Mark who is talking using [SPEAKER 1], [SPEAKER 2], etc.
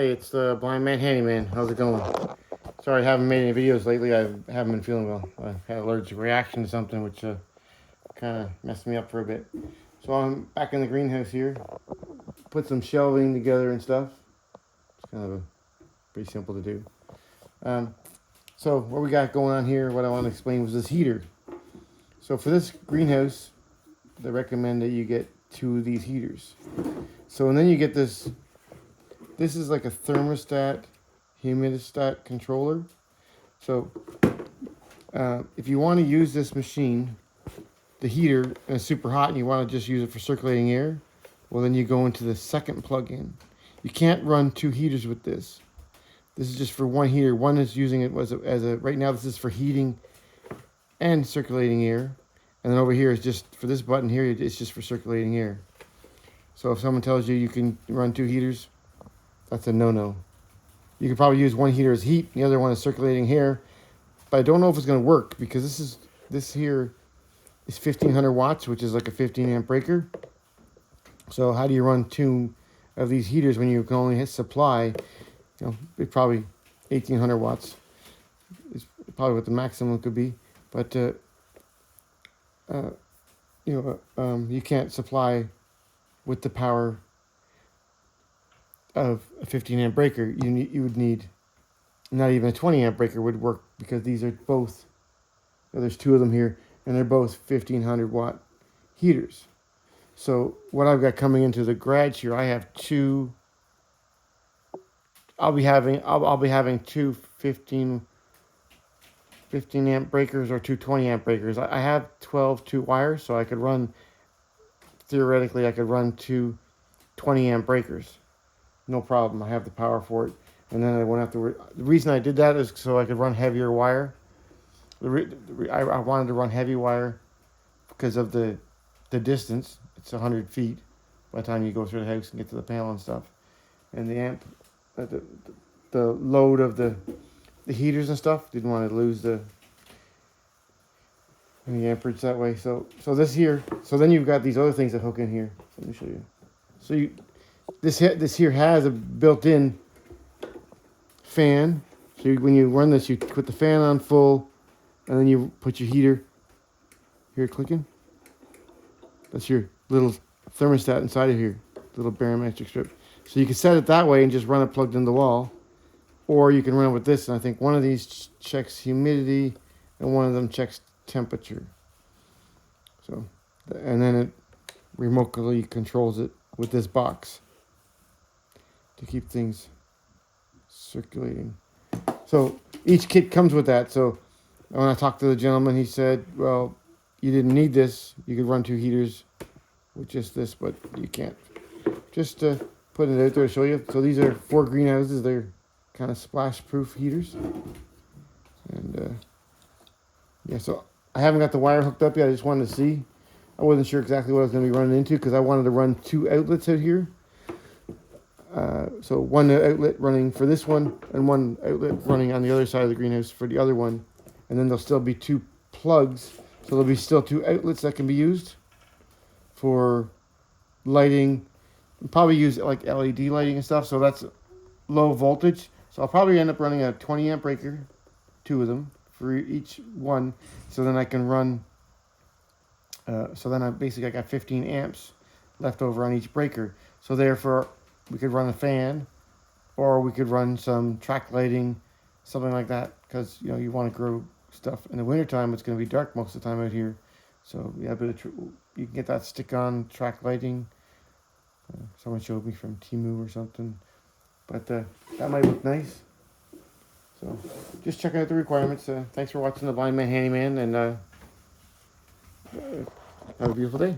[SPEAKER 1] Hey, it's the Blind Man Handyman. How's it going? Sorry, I haven't made any videos lately. I haven't been feeling well. I had an allergic reaction to something, which kind of messed me up for a bit. So I'm back in the greenhouse here. Put some shelving together and stuff. It's kind of pretty simple to do. So what we got going on here, what I want to explain was this heater. So for this greenhouse, they recommend that you get 2 of these heaters. So and then you get this. This is like a thermostat, humidistat controller. So if you want to use this machine, the heater, and it's super hot and you want to just use it for circulating air, well then you go into the second plug-in. You can't run 2 heaters with this. This is just for one heater. One is using it right now this is for heating and circulating air. And then over here is just, for this button here, it's just for circulating air. So if someone tells you you can run 2 heaters, that's a no-no. You could probably use one heater as heat, and the other one is circulating air. But I don't know if it's going to work because this here is 1500 watts, which is like a 15 amp breaker. So how do you run 2 of these heaters when you can only hit supply? It's probably 1800 watts. It's probably what the maximum could be. But you can't supply with the power of a 15 amp breaker. You would need, not even a 20 amp breaker would work, because these are both, there's 2 of them here, and they're both 1500 watt heaters. So what I've got coming into the garage here, I have 2. I'll be having 2 15 amp breakers or 2 20 amp breakers. I have 12 2 wires, so I could run, theoretically I could run 2 20 amp breakers. No problem. I have the power for it. And then I won't have to. The reason I did that is so I could run heavier wire. I wanted to run heavy wire because of the distance. It's 100 feet by the time you go through the house and get to the panel and stuff. And the amp, the load of the heaters and stuff, didn't want to lose any amperage that way. So this here. So then you've got these other things that hook in here. Let me show you. So this here has a built-in fan. So when you run this, you put the fan on full, and then you put your heater here clicking. That's your little thermostat inside of here, little barometric strip. So you can set it that way and just run it plugged in the wall, or you can run it with this. And I think one of these checks humidity, and one of them checks temperature. So, and then it remotely controls it with this box to keep things circulating. So each kit comes with that. So when I talked to the gentleman, he said, well, you didn't need this. You could run 2 heaters with just this, but you can't. Just putting it out there to show you. So these are 4 greenhouses. They're kind of splash-proof heaters. And yeah, so I haven't got the wire hooked up yet. I just wanted to see. I wasn't sure exactly what I was going to be running into because I wanted to run 2 outlets out here. So one outlet running for this one and one outlet running on the other side of the greenhouse for the other one. And then there'll still be 2 plugs. So there'll be still 2 outlets that can be used for lighting. We'll probably use like LED lighting and stuff. So that's low voltage. So I'll probably end up running a 20 amp breaker, 2 of them for each one. So then I can run, so then I got 15 amps left over on each breaker. So therefore, we could run a fan, or we could run some track lighting, something like that, because you want to grow stuff. In the wintertime, it's going to be dark most of the time out here. So yeah, you can get that stick-on track lighting. Someone showed me from Temu or something. But that might look nice. So just checking out the requirements. Thanks for watching the Blind Man Handyman, and have a beautiful day.